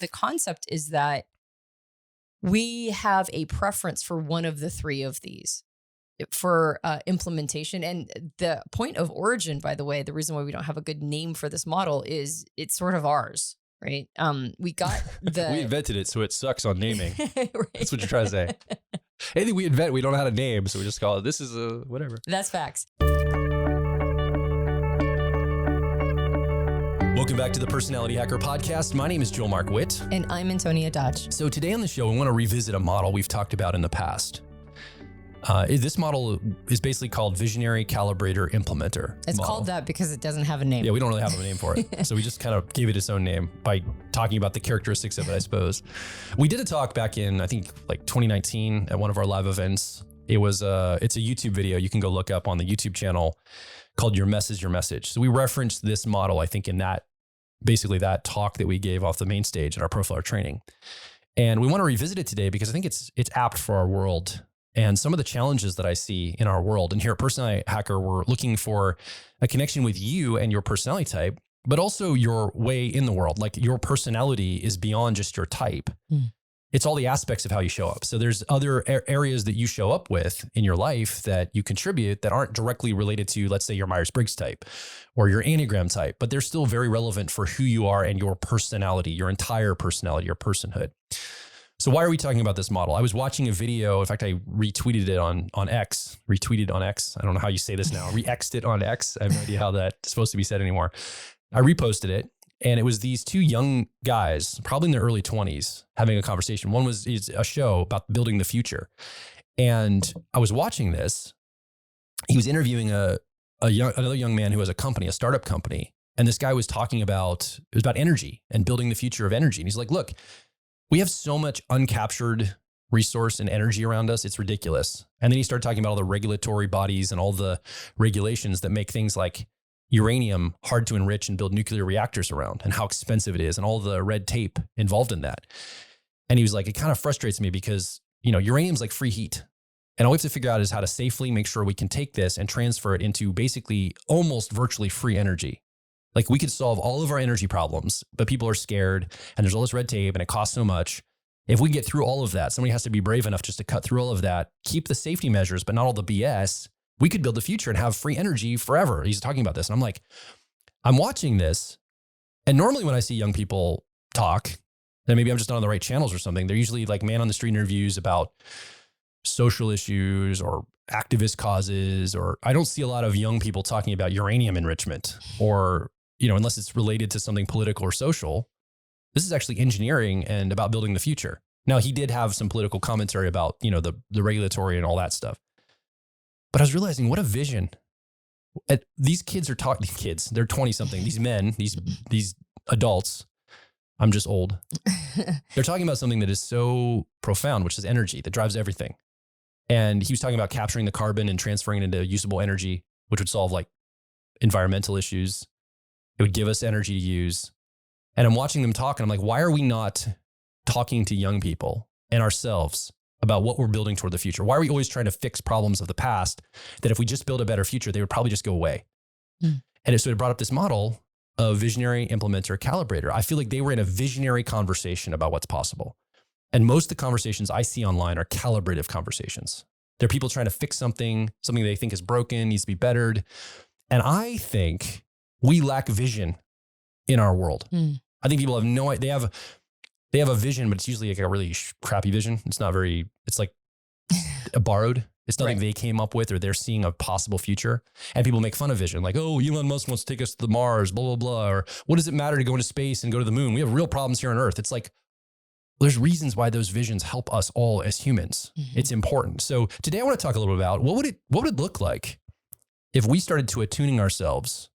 the concept is that we have a preference for one of the three of these for implementation. And the point of origin, by the way, the reason why we don't have a good name for this model is it's sort of ours, right? We got we invented it, so it sucks on naming. Right. That's what you're trying to say. Anything we invent, we don't know how to name, so we just call it, this is a whatever. That's facts. Welcome back to the Personality Hacker Podcast. My name is Joel Mark Witt. And I'm Antonia Dodge. So today on the show, we want to revisit a model we've talked about in the past. This model is basically called Visionary Calibrator Implementer. It's called that because it doesn't have a name. Yeah, we don't really have a name for it. So we just kind of gave it its own name by talking about the characteristics of it, I suppose. We did a talk back in, I think, like 2019 at one of our live events. It's a YouTube video you can go look up on the YouTube channel called Your Mess is Your Message. So we referenced this model, I think, in that talk that we gave off the main stage in our profiler training. And we want to revisit it today because I think it's apt for our world and some of the challenges that I see in our world. And here at Personality Hacker, we're looking for a connection with you and your personality type, but also your way in the world. Like your personality is beyond just your type. It's all the aspects of how you show up. So there's other areas that you show up with in your life that you contribute that aren't directly related to, let's say, your Myers-Briggs type or your Enneagram type, but they're still very relevant for who you are and your personality, your entire personality, your personhood. So why are we talking about this model? I was watching a video. In fact, I retweeted it on X. Retweeted on X. I don't know how you say this now. Re-X'd it on X. I have no idea how that's supposed to be said anymore. I reposted it. And it was these two young guys, probably in their early 20s, having a conversation. One was a show about building the future. And I was watching this. He was interviewing another young man who has a company, a startup company. And this guy was talking about, it was about energy and building the future of energy. And he's like, look, we have so much uncaptured resource and energy around us. It's ridiculous. And then he started talking about all the regulatory bodies and all the regulations that make things like uranium hard to enrich and build nuclear reactors around and how expensive it is and all the red tape involved in that. And he was like, it kind of frustrates me because, uranium's like free heat. And all we have to figure out is how to safely make sure we can take this and transfer it into basically almost virtually free energy. Like we could solve all of our energy problems, but people are scared and there's all this red tape and it costs so much. If we get through all of that, somebody has to be brave enough just to cut through all of that, keep the safety measures, but not all the BS. We could build the future and have free energy forever. He's talking about this. And I'm like, I'm watching this. And normally when I see young people talk, then maybe I'm just not on the right channels or something. They're usually like man on the street interviews about social issues or activist causes, or I don't see a lot of young people talking about uranium enrichment or, unless it's related to something political or social. This is actually engineering and about building the future. Now, he did have some political commentary about, the regulatory and all that stuff. But I was realizing what a vision. These kids are talking, they're 20 something, these men, these adults, I'm just old. They're talking about something that is so profound, which is energy that drives everything. And he was talking about capturing the carbon and transferring it into usable energy, which would solve like environmental issues. It would give us energy to use. And I'm watching them talk and I'm like, why are we not talking to young people and ourselves about what we're building toward the future? Why are we always trying to fix problems of the past that if we just build a better future, they would probably just go away? And so it brought up this model of Visionary Implementer Calibrator. I feel like they were in a visionary conversation about what's possible. And most of the conversations I see online are calibrative conversations. They're people trying to fix something they think is broken, needs to be bettered. And I think we lack vision in our world. I think people have no idea. They have a vision, but it's usually like a really crappy vision. It's like a borrowed. It's nothing they came up with or they're seeing a possible future. And people make fun of vision. Like, oh, Elon Musk wants to take us to the Mars, blah, blah, blah. Or what does it matter to go into space and go to the moon? We have real problems here on Earth. It's like, there's reasons why those visions help us all as humans. It's important. So today I want to talk a little bit about what would it look like if we started to attuning ourselves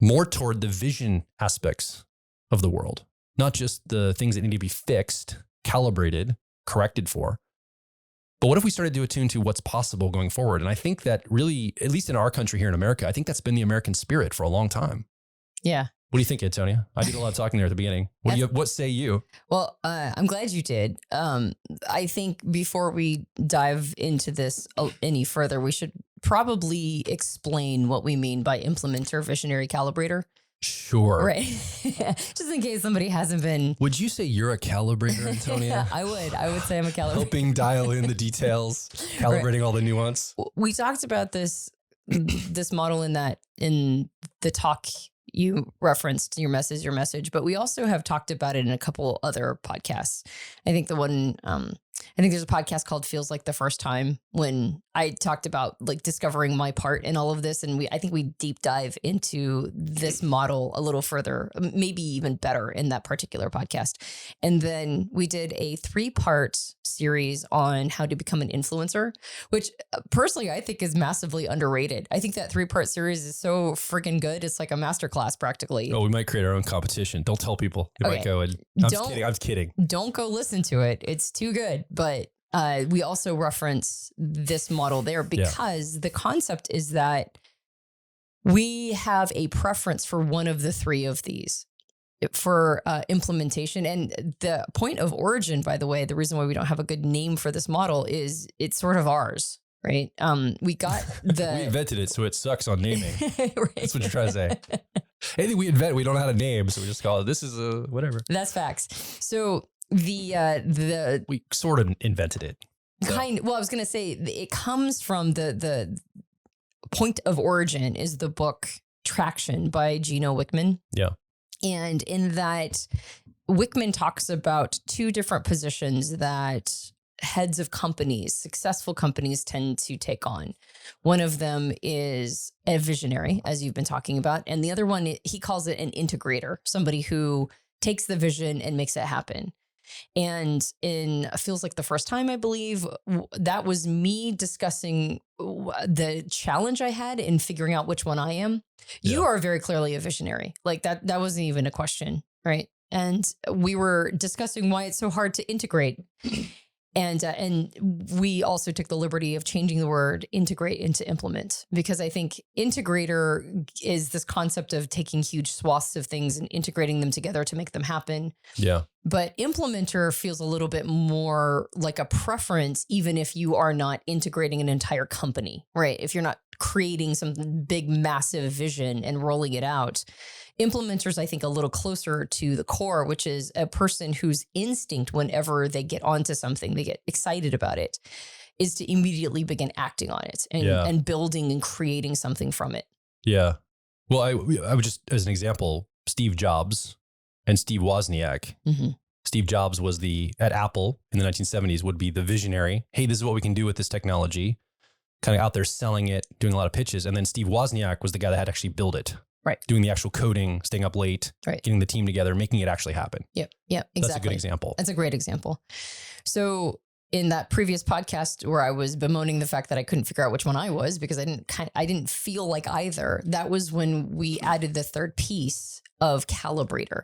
more toward the vision aspects of the world, not just the things that need to be fixed, calibrated, corrected for. But what if we started to attune to what's possible going forward? And I think that really, at least in our country here in America, I think that's been the American spirit for a long time. Yeah. What do you think, Antonia? I did a lot of talking there at the beginning. What say you? Well, I'm glad you did. I think before we dive into this any further, we should probably explain what we mean by implementer, visionary, calibrator. Sure. Right. Just in case somebody hasn't been. Would you say you're a calibrator, Antonia? I would say I'm a calibrator. Helping dial in the details, calibrating all the nuance. We talked about this model in the talk you referenced your message, but we also have talked about it in a couple other podcasts. I think there's a podcast called Feels Like the First Time, when I talked about like discovering my part in all of this. And I think we deep dive into this model a little further, maybe even better in that particular podcast. And then we did a 3-part series on how to become an influencer, which personally I think is massively underrated. I think that 3-part series is so freaking good. It's like a masterclass practically. Oh, we might create our own competition. Don't tell people. They might go and I'm kidding. Don't go listen to it. It's too good. But we also reference this model there because the concept is that we have a preference for one of the 3 of these for implementation. And the point of origin, by the way, the reason why we don't have a good name for this model is it's sort of ours, right? We got the... We invented it, so it sucks on naming. Right. That's what you're trying to say. Anything we invent, we don't know how to name, so we just call it, this is a whatever. That's facts. So we sort of invented it. So. Well, I was going to say it comes from the point of origin is the book Traction by Gino Wickman. Yeah. And in that, Wickman talks about 2 different positions that heads of companies, successful companies, tend to take on. One of them is a visionary, as you've been talking about. And the other one, he calls it an integrator, somebody who takes the vision and makes it happen. And in Feels Like the First Time, I believe, that was me discussing the challenge I had in figuring out which one I am. Yeah. You are very clearly a visionary. Like that wasn't even a question, right? And we were discussing why it's so hard to integrate. And we also took the liberty of changing the word integrate into implement, because I think integrator is this concept of taking huge swaths of things and integrating them together to make them happen. Yeah. But implementer feels a little bit more like a preference, even if you are not integrating an entire company, right? If you're not creating some big, massive vision and rolling it out. Implementers, I think, a little closer to the core, which is a person whose instinct, whenever they get onto something, they get excited about it, is to immediately begin acting on it and building and creating something from it. Yeah. Well, I would just, as an example, Steve Jobs and Steve Wozniak. Mm-hmm. Steve Jobs was at Apple in the 1970s would be the visionary. Hey, this is what we can do with this technology. Kind of out there selling it, doing a lot of pitches. And then Steve Wozniak was the guy that had to actually build it. Right. Doing the actual coding, staying up late, getting the team together, making it actually happen. Yep. Exactly. That's a good example. That's a great example. So in that previous podcast where I was bemoaning the fact that I couldn't figure out which one I was because I didn't feel like either, that was when we added the 3rd piece of Calibrator.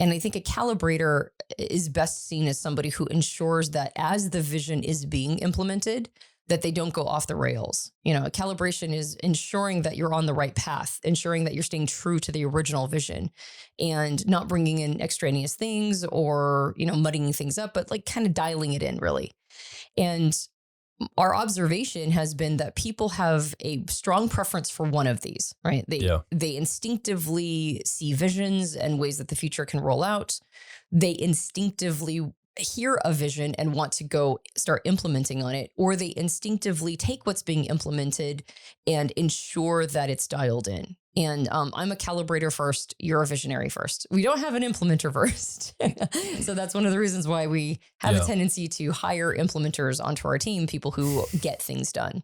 And I think a calibrator is best seen as somebody who ensures that as the vision is being implemented, that they don't go off the rails. Calibration is ensuring that you're on the right path, ensuring that you're staying true to the original vision and not bringing in extraneous things or, muddying things up, but like kind of dialing it in really. And our observation has been that people have a strong preference for one of these, right? They instinctively see visions and ways that the future can roll out. They instinctively hear a vision and want to go start implementing on it, or they instinctively take what's being implemented and ensure that it's dialed in. And I'm a calibrator first, you're a visionary first. We don't have an implementer first. So that's one of the reasons why we have a tendency to hire implementers onto our team, people who get things done.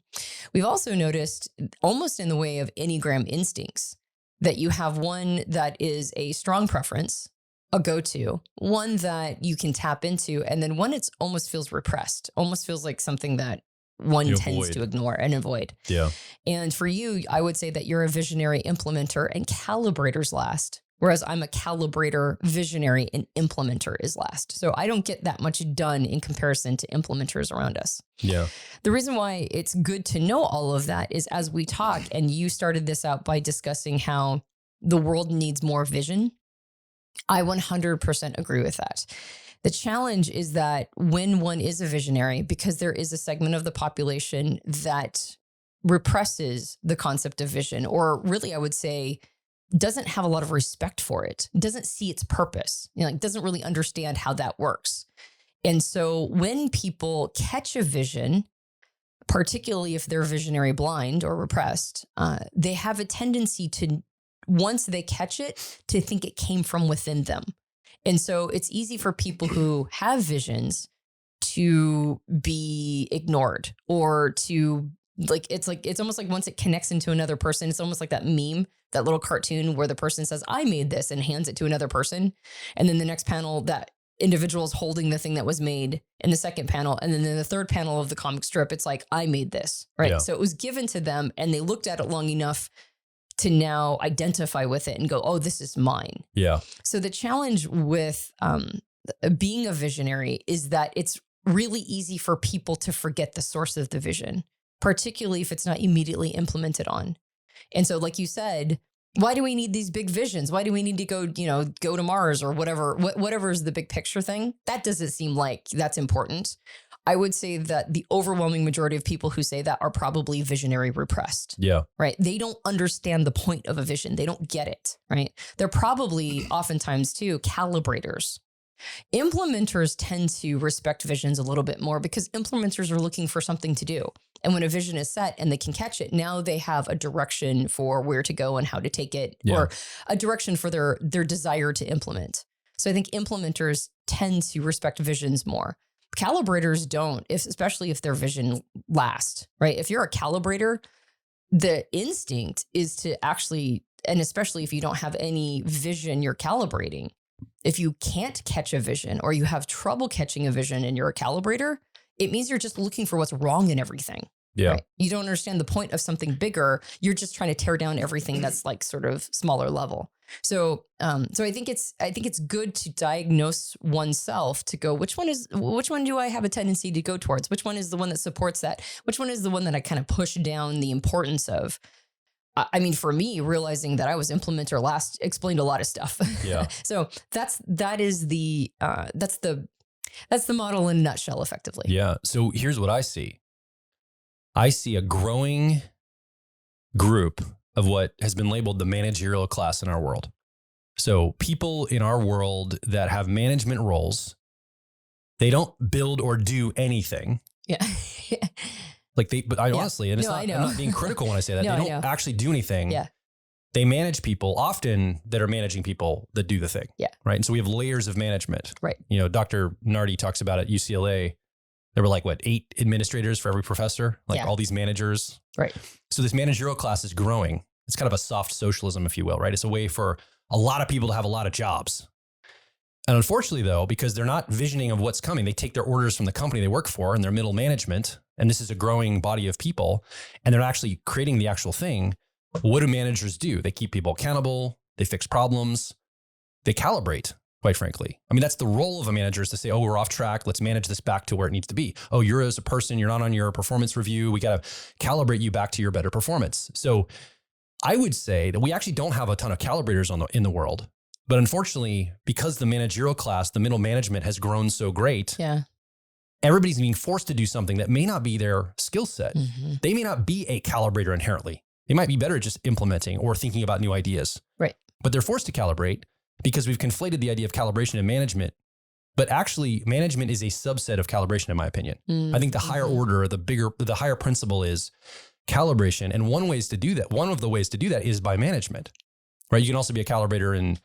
We've also noticed, almost in the way of Enneagram instincts, that you have one that is a strong preference, a go-to, one that you can tap into, and then one it almost feels repressed, almost feels like something that one tends to ignore and avoid. Yeah. And for you, I would say that you're a visionary implementer and calibrator's last, whereas I'm a calibrator, visionary, and implementer is last. So I don't get that much done in comparison to implementers around us. Yeah. The reason why it's good to know all of that is as we talk, and you started this out by discussing how the world needs more vision. I 100% agree with that. The challenge is that when one is a visionary, because there is a segment of the population that represses the concept of vision, or really I would say doesn't have a lot of respect for it, doesn't see its purpose, like doesn't really understand how that works. And so when people catch a vision, particularly if they're visionary blind or repressed, they have a tendency to, once they catch it, to think it came from within them. And so it's easy for people who have visions to be ignored, or to it's almost like once it connects into another person, it's almost like that meme, that little cartoon where the person says, I made this, and hands it to another person. And then the next panel, that individual is holding the thing that was made in the second panel. And then in the third panel of the comic strip, it's like, I made this, right? Yeah. So it was given to them, and they looked at it long enough to now identify with it and go, oh, this is mine. Yeah. So the challenge with being a visionary is that it's really easy for people to forget the source of the vision, particularly if it's not immediately implemented on. And so, like you said, why do we need these big visions? Why do we need to go to Mars or whatever is the big picture thing? That doesn't seem like that's important. I would say that the overwhelming majority of people who say that are probably visionary repressed. Yeah. Right. They don't understand the point of a vision. They don't get it. Right. They're probably oftentimes too calibrators. Implementers tend to respect visions a little bit more because implementers are looking for something to do. And when a vision is set and they can catch it, now they have a direction for where to go and how to take it, or a direction for their desire to implement. So I think implementers tend to respect visions more. Calibrators don't, especially if their vision lasts, right? If you're a calibrator, the instinct is to actually, and especially if you don't have any vision you're calibrating, if you can't catch a vision or you have trouble catching a vision and you're a calibrator, it means you're just looking for what's wrong in everything. Yeah. Right? You don't understand the point of something bigger. You're just trying to tear down everything that's like sort of smaller level. So I think it's good to diagnose oneself to go, which one do I have a tendency to go towards? Which one is the one that supports that? Which one is the one that I kind of push down the importance of? I mean, for me, realizing that I was implementer last explained a lot of stuff. Yeah. So that's the model in a nutshell, effectively. Yeah. So here's what I see. I see a growing group of what has been labeled the managerial class in our world. So people in our world that have management roles, they don't build or do anything. Yeah. Honestly, and I'm not being critical when I say that. No, they don't actually do anything. Yeah. They manage people often that are managing people that do the thing. Yeah. Right. And so we have layers of management. Right. Dr. Nardi talks about at UCLA, there were 8 administrators for every professor, all these managers. Right. So this managerial class is growing. It's kind of a soft socialism, if you will, right? It's a way for a lot of people to have a lot of jobs. And unfortunately, though, because they're not visioning of what's coming, they take their orders from the company they work for and their middle management. And this is a growing body of people, and they're actually creating the actual thing. What do managers do? They keep people accountable. They fix problems. They calibrate, quite frankly. I mean, that's the role of a manager, is to say, oh, we're off track. Let's manage this back to where it needs to be. Oh, you're as a person, you're not on your performance review. We got to calibrate you back to your better performance. So I would say that we actually don't have a ton of calibrators in the world. But unfortunately, because the managerial class, the middle management has grown so great, everybody's being forced to do something that may not be their skill set. Mm-hmm. They may not be a calibrator inherently. They might be better at just implementing or thinking about new ideas. Right. But they're forced to calibrate because we've conflated the idea of calibration and management. But actually, management is a subset of calibration, in my opinion. Mm-hmm. I think the higher order, the higher principle is calibration. And one of the ways to do that is by management, right? You can also be a calibrator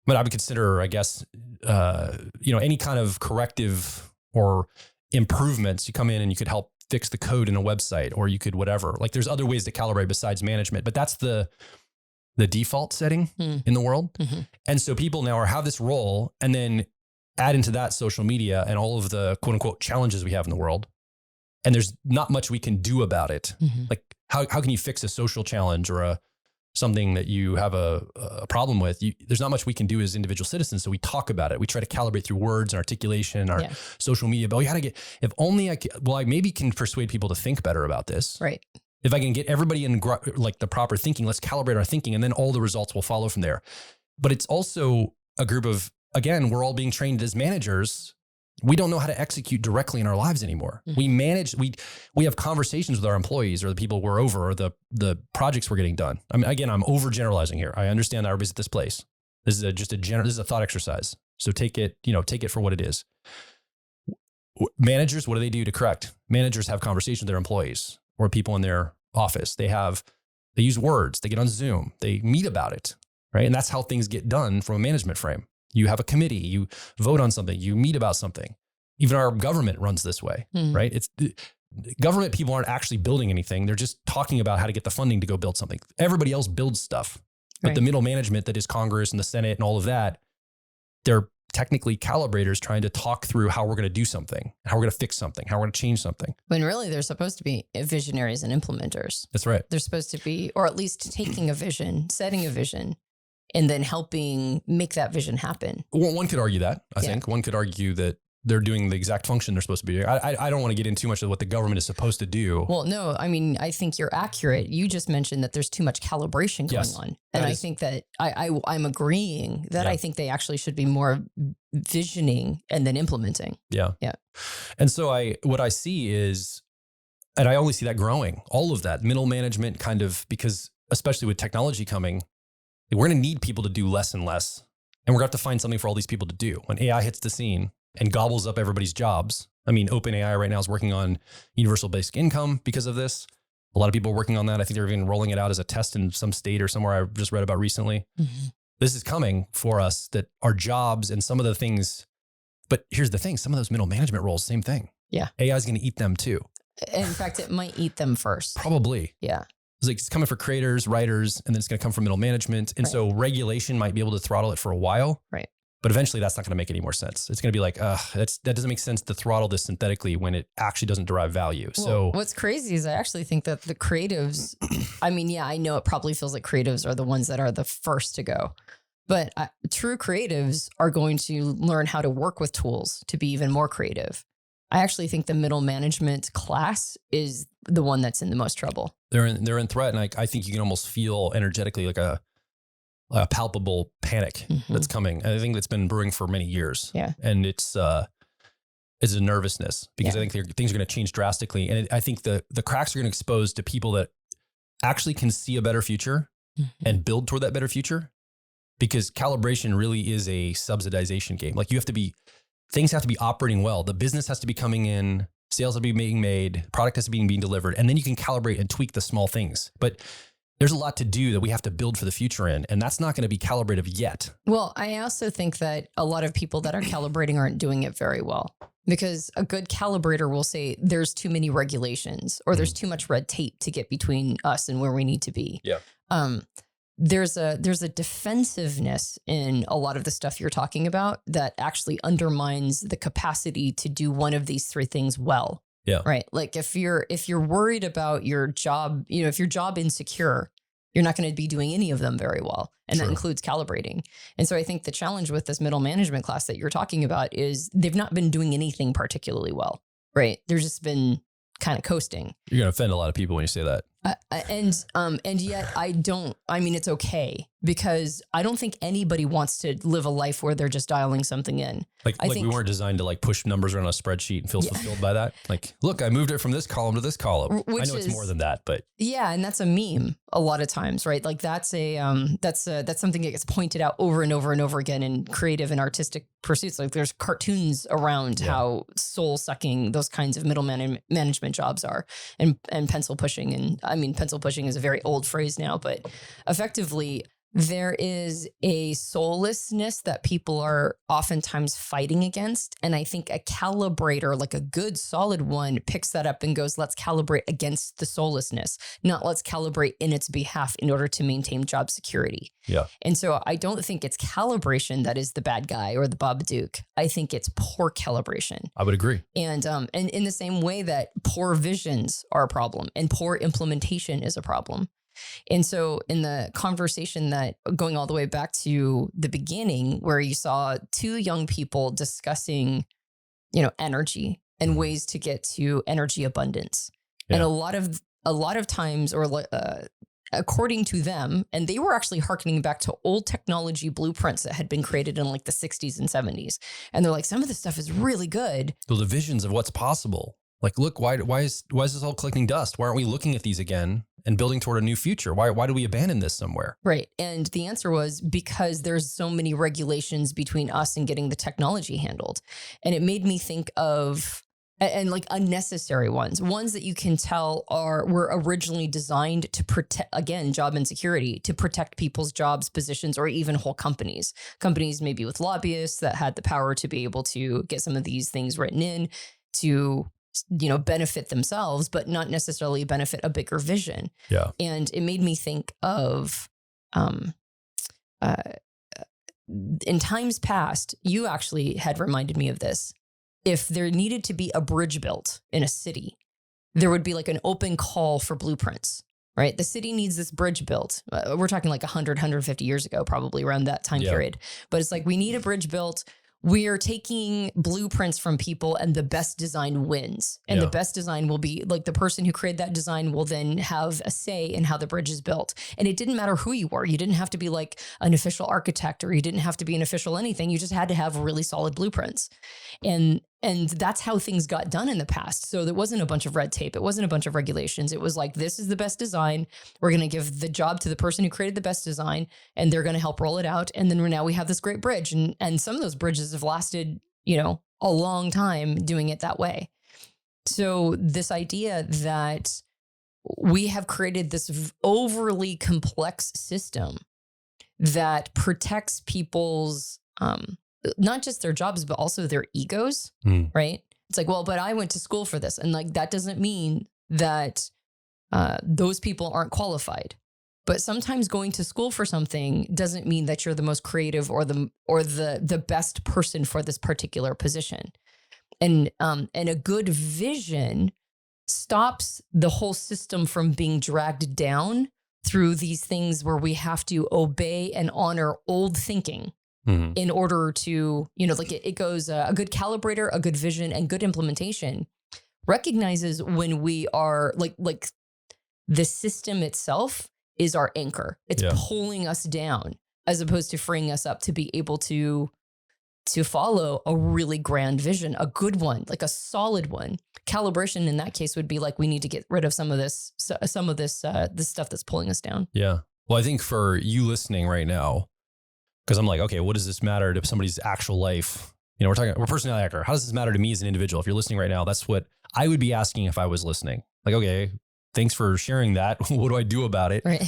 but I would consider, I guess, any kind of corrective or improvements. You come in and you could help fix the code in a website, or you could whatever. There's other ways to calibrate besides management, but that's the default setting in the world. Mm-hmm. And so people now have this role, and then add into that social media and all of the quote unquote challenges we have in the world. And there's not much we can do about it. Mm-hmm. How can you fix a social challenge or something that you have a problem with? There's not much we can do as individual citizens. So we talk about it. We try to calibrate through words and articulation, our social media. But we got to I maybe can persuade people to think better about this. Right. If I can get everybody in the proper thinking, let's calibrate our thinking, and then all the results will follow from there. But it's also a group of, again, we're all being trained as managers we don't know how to execute directly in our lives anymore. We manage, we have conversations with our employees or the people we're over or the projects we're getting done. I mean, again, I'm overgeneralizing here. I understand that everybody's at this place. This is this is a thought exercise. So take it for what it is. Managers, what do they do to correct? Managers have conversations with their employees or people in their office. They use words, they get on Zoom, they meet about it, right? And that's how things get done from a management frame. You have a committee, you vote on something, you meet about something. Even our government runs this way, right? Government people aren't actually building anything. They're just talking about how to get the funding to go build something. Everybody else builds stuff. But the middle management that is Congress and the Senate and all of that, they're technically calibrators trying to talk through how we're going to do something, how we're going to fix something, how we're going to change something. When really they're supposed to be visionaries and implementers. That's right. They're supposed to be, or at least taking a vision, setting a vision, and then helping make that vision happen. Well, one could argue that, I think. One could argue that they're doing the exact function they're supposed to be doing. I don't want to get into too much of what the government is supposed to do. Well, no, I mean, I think you're accurate. You just mentioned that there's too much calibration going on. And I think that I'm agreeing that I think they actually should be more visioning and then implementing. Yeah. Yeah. And so what I see is, and I only see that growing, all of that middle management kind of, because especially with technology coming, we're going to need people to do less and less. And we're going to have to find something for all these people to do. When AI hits the scene and gobbles up everybody's jobs. I mean, OpenAI right now is working on universal basic income because of this. A lot of people are working on that. I think they're even rolling it out as a test in some state or somewhere I just read about recently. This is coming for us, that our jobs and some of the things, but here's the thing, some of those middle management roles, same thing. Yeah. AI is going to eat them too. In fact, it might eat them first. Probably. Yeah. It's coming for creators, writers, and then it's going to come from middle management. And so regulation might be able to throttle it for a while. Right. But eventually that's not going to make any more sense. It's going to be like, that doesn't make sense to throttle this synthetically when it actually doesn't derive value. Well, so what's crazy is I actually think that the creatives, I mean, yeah, I know it probably feels like creatives are the ones that are the first to go, but true creatives are going to learn how to work with tools to be even more creative. I actually think the middle management class is the one that's in the most trouble. They're in threat. And I think you can almost feel energetically like a palpable panic that's coming. And I think that's been brewing for many years. Yeah. And it's a nervousness because I think things are going to change drastically. And I think the cracks are going to expose to people that actually can see a better future and build toward that better future, because calibration really is a subsidization game. Like things have to be operating well. The business has to be coming in, sales have to be being made, product has to be being delivered, and then you can calibrate and tweak the small things. But there's a lot to do that we have to build for the future in, and that's not going to be calibrative yet. Well, I also think that a lot of people that are calibrating aren't doing it very well, because a good calibrator will say there's too many regulations or there's too much red tape to get between us and where we need to be. Yeah. There's a defensive-ness in a lot of the stuff you're talking about that actually undermines the capacity to do one of these three things well. Yeah. Right. Like if you're worried about your job, if your job insecure, you're not going to be doing any of them very well. And that includes calibrating. And so I think the challenge with this middle management class that you're talking about is they've not been doing anything particularly well. Right. They've just been kind of coasting. You're going to offend a lot of people when you say that. And yet it's okay, because I don't think anybody wants to live a life where they're just dialing something in. Like we weren't designed to push numbers around a spreadsheet and feel fulfilled by that. Like, look, I moved it from this column to this column. I know it's more than that, but yeah. And that's a meme a lot of times, right? Like that's something that gets pointed out over and over and over again in creative and artistic pursuits. Like there's cartoons around how soul sucking those kinds of middle management jobs are, and pencil pushing. And I mean, pencil pushing is a very old phrase now, but effectively there is a soullessness that people are oftentimes fighting against. And I think a calibrator, like a good solid one, picks that up and goes, let's calibrate against the soullessness, not let's calibrate in its behalf in order to maintain job security. Yeah. And so I don't think it's calibration that is the bad guy or the Babadook. I think it's poor calibration. I would agree. And in the same way that poor visions are a problem and poor implementation is a problem. And so in the conversation that going all the way back to the beginning, where you saw two young people discussing, energy and ways to get to energy abundance. Yeah. And a lot of times, or according to them, and they were actually hearkening back to old technology blueprints that had been created in like the 60s and 70s. And they're like, some of this stuff is really good. So the visions of what's possible. Like, look, why is this all collecting dust? Why aren't we looking at these again and building toward a new future? Why do we abandon this somewhere? Right. And the answer was because there's so many regulations between us and getting the technology handled. And it made me think of, and like unnecessary ones that you can tell were originally designed to protect, again, job insecurity, to protect people's jobs, positions, or even whole companies. Companies maybe with lobbyists that had the power to be able to get some of these things written in to, benefit themselves, but not necessarily benefit a bigger vision. Yeah. And it made me think of, in times past, you actually had reminded me of this. If there needed to be a bridge built in a city, there would be like an open call for blueprints, right? The city needs this bridge built. We're talking like 100, 150 years ago, probably around that time period. But it's like, we need a bridge built. We are taking blueprints from people and the best design wins. And the best design will be like the person who created that design will then have a say in how the bridge is built. And it didn't matter who you were. You didn't have to be like an official architect, or you didn't have to be an official anything. You just had to have really solid blueprints. And that's how things got done in the past. So there wasn't a bunch of red tape. It wasn't a bunch of regulations. It was like, this is the best design. We're going to give the job to the person who created the best design, and they're going to help roll it out. And then now we have this great bridge. And some of those bridges have lasted, a long time doing it that way. So this idea that we have created this overly complex system that protects people's, not just their jobs, but also their egos, right? It's like, well, but I went to school for this. And like, that doesn't mean that those people aren't qualified. But sometimes going to school for something doesn't mean that you're the most creative or the best person for this particular position. And a good vision stops the whole system from being dragged down through these things where we have to obey and honor old thinking. In order to, it goes a good calibrator, a good vision, and good implementation recognizes when we are like the system itself is our anchor. It's pulling us down as opposed to freeing us up to be able to follow a really grand vision, a good one, like a solid one. Calibration in that case would be like, we need to get rid of some of this stuff that's pulling us down. Yeah. Well, I think for you listening right now, because I'm like, okay, what does this matter to somebody's actual life? We're personality actor. How does this matter to me as an individual? If you're listening right now, that's what I would be asking if I was listening. Like, okay, thanks for sharing that. What do I do about it? Right.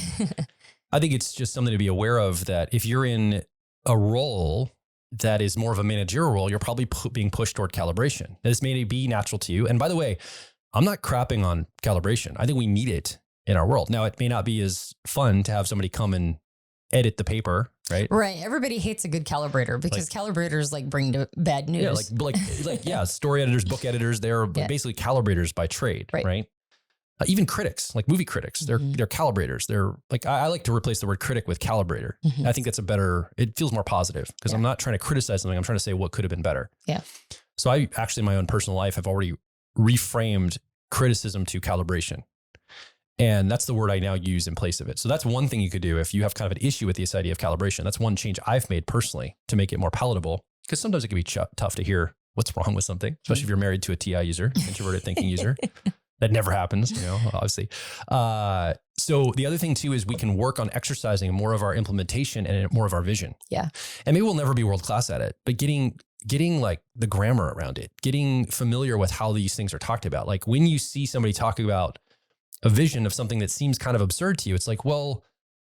I think it's just something to be aware of, that if you're in a role that is more of a managerial role, you're probably being pushed toward calibration. This may be natural to you. And by the way, I'm not crapping on calibration. I think we need it in our world. Now, it may not be as fun to have somebody come and edit the paper, right? Right. Everybody hates a good calibrator because calibrators like bring to bad news. Yeah, story editors, book editors, they're basically calibrators by trade, right? Even critics, like movie critics, they're calibrators. They're like, I like to replace the word critic with calibrator. I think that's it feels more positive because I'm not trying to criticize something. I'm trying to say what could have been better. Yeah. So I actually, in my own personal life, I've already reframed criticism to calibration. And that's the word I now use in place of it. So that's one thing you could do if you have kind of an issue with this idea of calibration. That's one change I've made personally to make it more palatable, because sometimes it can be tough to hear what's wrong with something, especially if you're married to a TI user, introverted thinking user. That never happens, obviously. So the other thing too is we can work on exercising more of our implementation and more of our vision. Yeah. And maybe we'll never be world class at it, but getting like the grammar around it, getting familiar with how these things are talked about. Like when you see somebody talking about a vision of something that seems kind of absurd to you, it's like, well,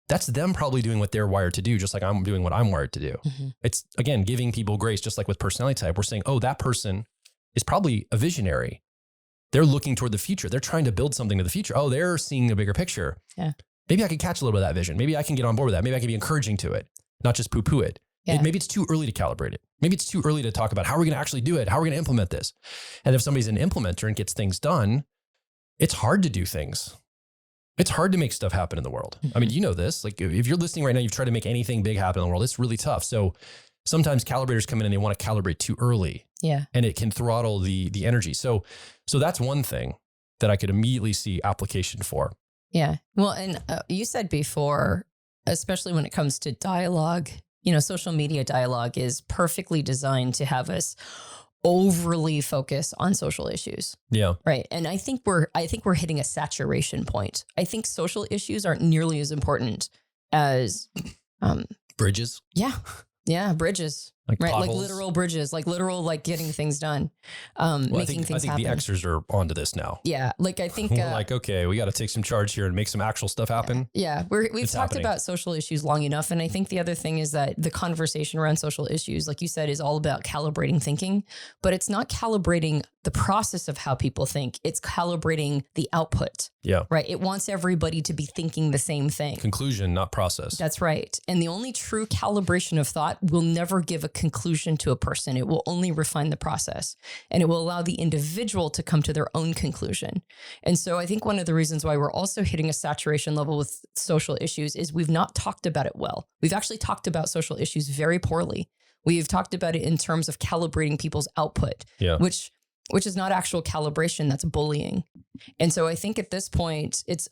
that's them probably doing what they're wired to do, just like I'm doing what I'm wired to do. It's, again, giving people grace, just like with personality type. We're saying, oh, that person is probably a visionary. They're looking toward the future. They're trying to build something to the future. Oh, they're seeing a bigger picture. Yeah. Maybe I can catch a little bit of that vision. Maybe I can get on board with that. Maybe I can be encouraging to it, not just poo-poo it. Yeah. Maybe it's too early to calibrate it. Maybe it's too early to talk about how are we going to actually do it? How are we going to implement this? And if somebody's an implementer and gets things done, it's hard to do things. It's hard to make stuff happen in the world. I mean, you know this, like if you're listening right now, you've tried to make anything big happen in the world, it's really tough. So sometimes calibrators come in and they want to calibrate too early. Yeah. And it can throttle the energy. So that's one thing that I could immediately see application for. Yeah. Well, and you said before, especially when it comes to dialogue, social media dialogue is perfectly designed to have us overly focus on social issues. Yeah. Right. And I think we're hitting a saturation point. I think social issues aren't nearly as important as Bridges. Yeah. Yeah. Bridges. Like right. potholes. Like literal bridges, like literal, like getting things done. Making things happen. The Xers are onto this now. Yeah. Like I think we're like, okay, we got to take some charge here and make some actual stuff happen. Yeah. We've talked about social issues long enough. And I think the other thing is that the conversation around social issues, like you said, is all about calibrating thinking, but it's not calibrating the process of how people think. It's calibrating the output. Yeah. Right. It wants everybody to be thinking the same thing. Conclusion, not process. That's right. And the only true calibration of thought will never give a conclusion to a person. It will only refine the process, and it will allow the individual to come to their own conclusion. And so I think one of the reasons why we're also hitting a saturation level with social issues is we've not talked about it well. We've actually talked about social issues very poorly. We've talked about it in terms of calibrating people's output, which is not actual calibration, that's bullying. And so I think at this point, it's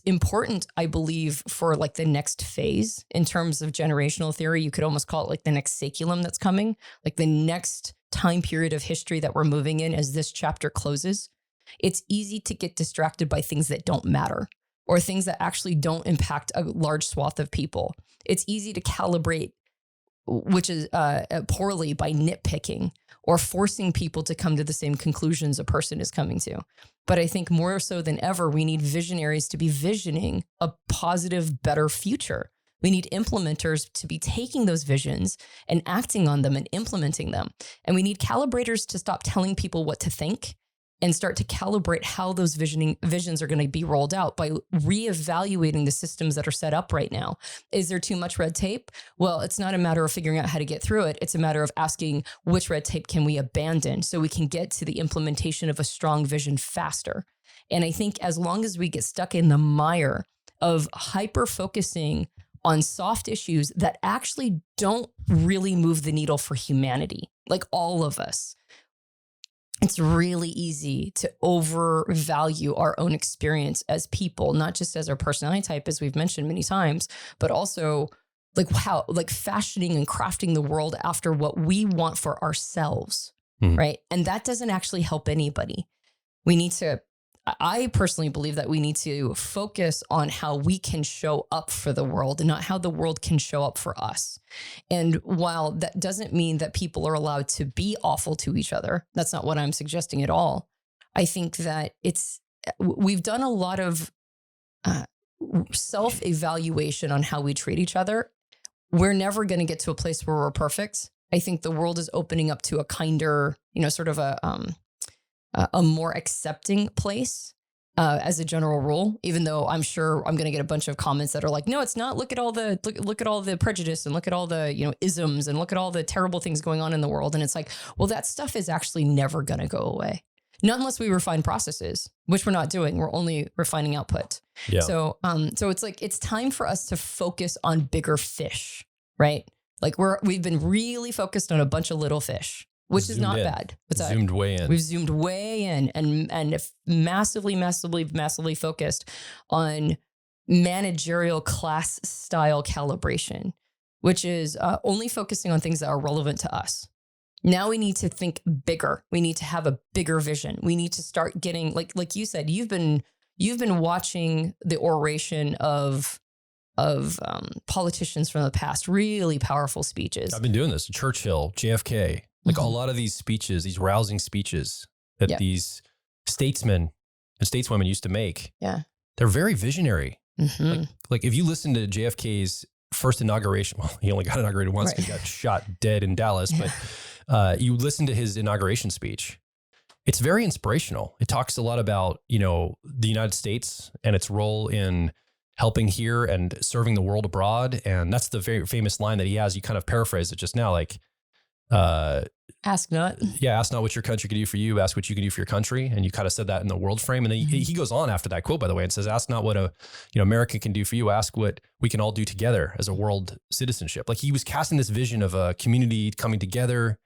important, I believe, for like the next phase in terms of generational theory. You could almost call it like the next saculum that's coming, like the next time period of history that we're moving in as this chapter closes. It's easy to get distracted by things that don't matter or things that actually don't impact a large swath of people. It's easy to calibrate, which is poorly, by nitpicking or forcing people to come to the same conclusions a person is coming to. But I think more so than ever, we need visionaries to be visioning a positive, better future. We need implementers to be taking those visions and acting on them and implementing them. And we need calibrators to stop telling people what to think and start to calibrate how those visions are going to be rolled out by reevaluating the systems that are set up right now. Is there too much red tape? Well, it's not a matter of figuring out how to get through it. It's a matter of asking which red tape can we abandon so we can get to the implementation of a strong vision faster. And I think as long as we get stuck in the mire of hyper-focusing on soft issues that actually don't really move the needle for humanity, like all of us, it's really easy to overvalue our own experience as people, not just as our personality type, as we've mentioned many times, but also like fashioning and crafting the world after what we want for ourselves, right? And that doesn't actually help anybody. I personally believe that we need to focus on how we can show up for the world and not how the world can show up for us. And while that doesn't mean that people are allowed to be awful to each other, that's not what I'm suggesting at all. I think that we've done a lot of self-evaluation on how we treat each other. We're never going to get to a place where we're perfect. I think the world is opening up to a kinder, sort of a more accepting place as a general rule, even though I'm sure I'm going to get a bunch of comments that are like, no, it's not. Look at all the prejudice and look at all the, isms and look at all the terrible things going on in the world. And it's like, well, that stuff is actually never going to go away. Not unless we refine processes, which we're not doing. We're only refining output. Yeah. So it's like, it's time for us to focus on bigger fish, right? Like we've been really focused on a bunch of little fish, which is not bad. Zoomed way in. We've zoomed way in and massively focused on managerial class style calibration, which is only focusing on things that are relevant to us. Now we need to think bigger. We need to have a bigger vision. We need to start getting, like you said, you've been watching the oration of politicians from the past, really powerful speeches. I've been doing this. Churchill, JFK. Like a lot of these speeches, these rousing speeches that these statesmen and stateswomen used to make, they're very visionary. Like if you listen to JFK's first inauguration, well, he only got inaugurated once because he got shot dead in Dallas, but you listen to his inauguration speech, it's very inspirational. It talks a lot about, the United States and its role in helping here and serving the world abroad. And that's the very famous line that he has. You kind of paraphrased it just now, like, ask not. Yeah. Ask not what your country can do for you. Ask what you can do for your country. And you kind of said that in the world frame. And then he goes on after that quote, by the way, and says, ask not what America can do for you. Ask what we can all do together as a world citizenship. Like he was casting this vision of a community coming together,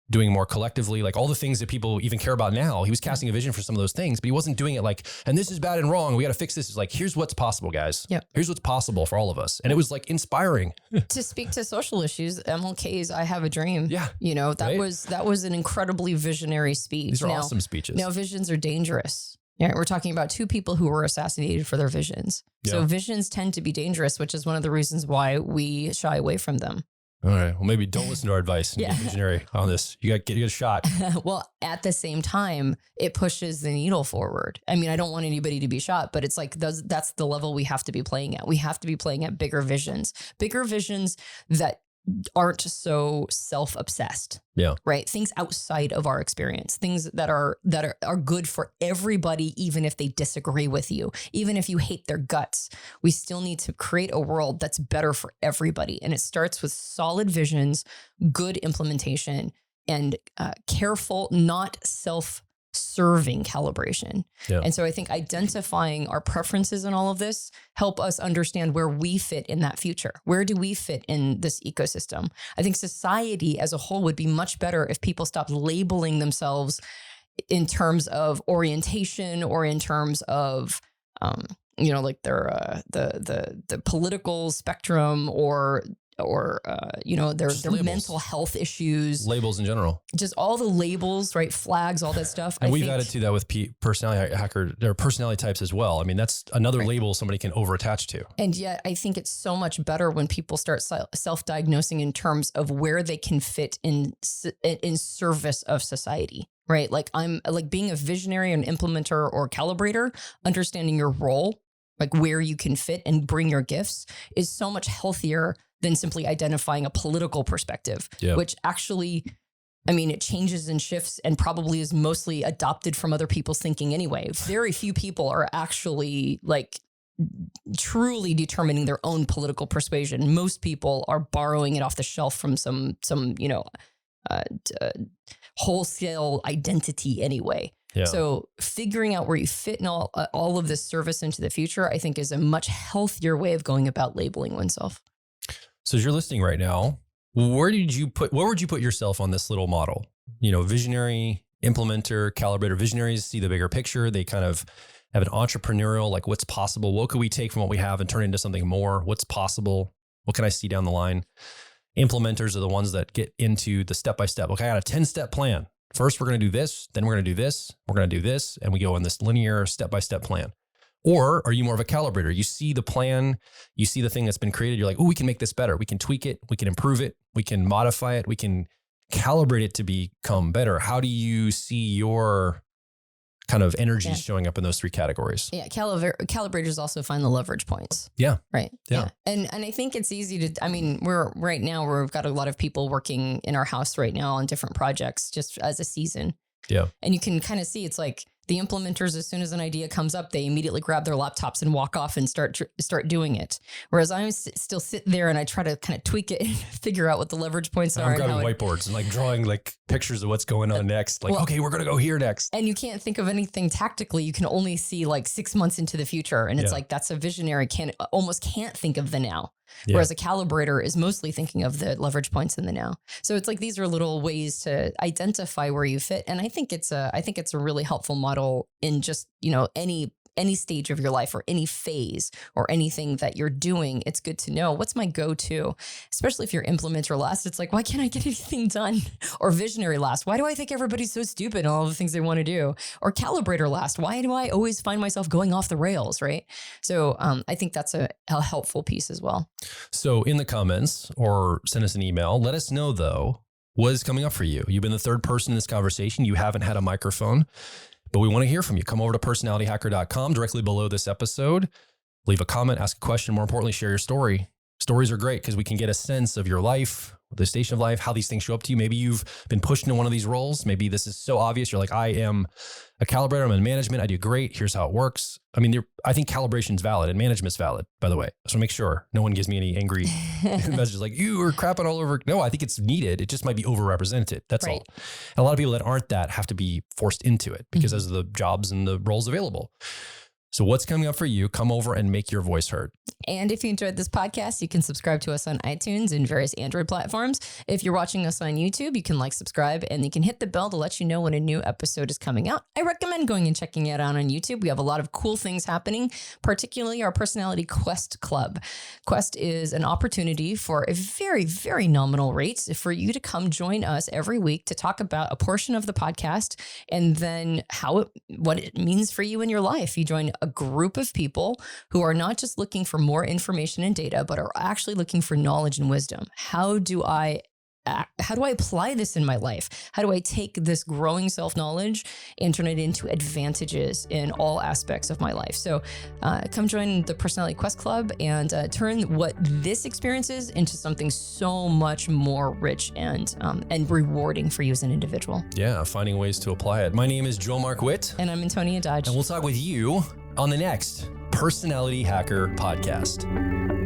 doing more collectively, like all the things that people even care about now. He was casting a vision for some of those things, but he wasn't doing it like, and this is bad and wrong, we got to fix this. It's like, here's what's possible, guys. Yep. Here's what's possible for all of us. And it was like inspiring. To speak to social issues, MLK's I Have a Dream. Yeah. You know, that was an incredibly visionary speech. These are awesome speeches. Now, visions are dangerous. Yeah, we're talking about two people who were assassinated for their visions. Yeah. So visions tend to be dangerous, which is one of the reasons why we shy away from them. All right. Well, maybe don't listen to our advice and get visionary on this. You got to get a shot. Well, at the same time, it pushes the needle forward. I mean, I don't want anybody to be shot, but it's like that's the level we have to be playing at. We have to be playing at bigger visions that aren't so self-obsessed. Yeah. Right. Things outside of our experience, things that are good for everybody, even if they disagree with you, even if you hate their guts. We still need to create a world that's better for everybody. And it starts with solid visions, good implementation, and careful, not self-serving calibration. Yeah. And so I think identifying our preferences in all of this help us understand where we fit in that future. Where do we fit in this ecosystem? I think society as a whole would be much better if people stopped labeling themselves in terms of orientation or in terms of, like their the political spectrum or their mental health issues, labels in general, just all the labels, right? Flags, all that stuff. And we've added to that with personality hacker, their personality types as well. I mean, that's another label somebody can overattach to. And yet I think it's so much better when people start self-diagnosing in terms of where they can fit in service of society. Right. Like I'm like being a visionary, an implementer or calibrator, understanding your role, like where you can fit and bring your gifts is so much healthier than simply identifying a political perspective, which actually, I mean, it changes and shifts and probably is mostly adopted from other people's thinking anyway. Very few people are actually like truly determining their own political persuasion. Most people are borrowing it off the shelf from some wholesale identity anyway. Yeah. So figuring out where you fit in all of this service into the future, I think is a much healthier way of going about labeling oneself. So as you're listening right now, where would you put yourself on this little model? You know, visionary, implementer, calibrator. Visionaries see the bigger picture. They kind of have an entrepreneurial, like what's possible? What could we take from what we have and turn it into something more? What's possible? What can I see down the line? Implementers are the ones that get into the step-by-step. Okay, I got a 10-step plan. First, we're going to do this. Then we're going to do this. We're going to do this. And we go in this linear step-by-step plan. Or are you more of a calibrator? You see the plan, you see the thing that's been created. You're like, oh, we can make this better. We can tweak it. We can improve it. We can modify it. We can calibrate it to become better. How do you see your kind of energies showing up in those three categories? Yeah. Calibrators also find the leverage points. Yeah. Right. Yeah. And I think it's easy to, I mean, we've got a lot of people working in our house right now on different projects just as a season. Yeah. And you can kind of see it's like the implementers, as soon as an idea comes up, they immediately grab their laptops and walk off and start doing it. Whereas I still sit there and I try to kind of tweak it and figure out what the leverage points are. I'm grabbing whiteboards and like drawing like pictures of what's going on next. Like, okay, we're going to go here next. And you can't think of anything tactically. You can only see like 6 months into the future. And it's like, that's a visionary almost can't think of the now. Yeah. Whereas a calibrator is mostly thinking of the leverage points in the now. So it's like, these are little ways to identify where you fit. And I think it's a really helpful model in just, any stage of your life or any phase or anything that you're doing. It's good to know what's my go-to, especially if you're implementer last. It's like, why can't I get anything done? Or visionary last. Why do I think everybody's so stupid in all the things they want to do? Or calibrator last. Why do I always find myself going off the rails? Right. So I think that's a helpful piece as well. So in the comments or send us an email, let us know though, what is coming up for you? You've been the third person in this conversation. You haven't had a microphone. But we want to hear from you. Come over to personalityhacker.com directly below this episode. Leave a comment, ask a question. More importantly, share your story. Stories are great because we can get a sense of your life, the station of life, how these things show up to you. Maybe you've been pushed into one of these roles. Maybe this is so obvious. You're like, I am a calibrator. I'm in management. I do great. Here's how it works. I mean, I think calibration is valid and management's valid, by the way. So make sure no one gives me any angry messages like, you are crapping all over. No, I think it's needed. It just might be overrepresented. That's all. And a lot of people that aren't that have to be forced into it because of the jobs and the roles available. So what's coming up for you? Come over and make your voice heard. And if you enjoyed this podcast, you can subscribe to us on iTunes and various Android platforms. If you're watching us on YouTube, you can subscribe, and you can hit the bell to let you know when a new episode is coming out. I recommend going and checking it out on YouTube. We have a lot of cool things happening, particularly our Personality Quest Club. Quest is an opportunity for a very, very nominal rate for you to come join us every week to talk about a portion of the podcast and then what it means for you in your life. You join a group of people who are not just looking for more information and data, but are actually looking for knowledge and wisdom. How do I apply this in my life? How do I take this growing self-knowledge and turn it into advantages in all aspects of my life? So come join the Personality Quest Club and turn what this experience is into something so much more rich and rewarding for you as an individual. Yeah, finding ways to apply it. My name is Joel Mark Witt. And I'm Antonia Dodge. And we'll talk with you on the next Personality Hacker Podcast.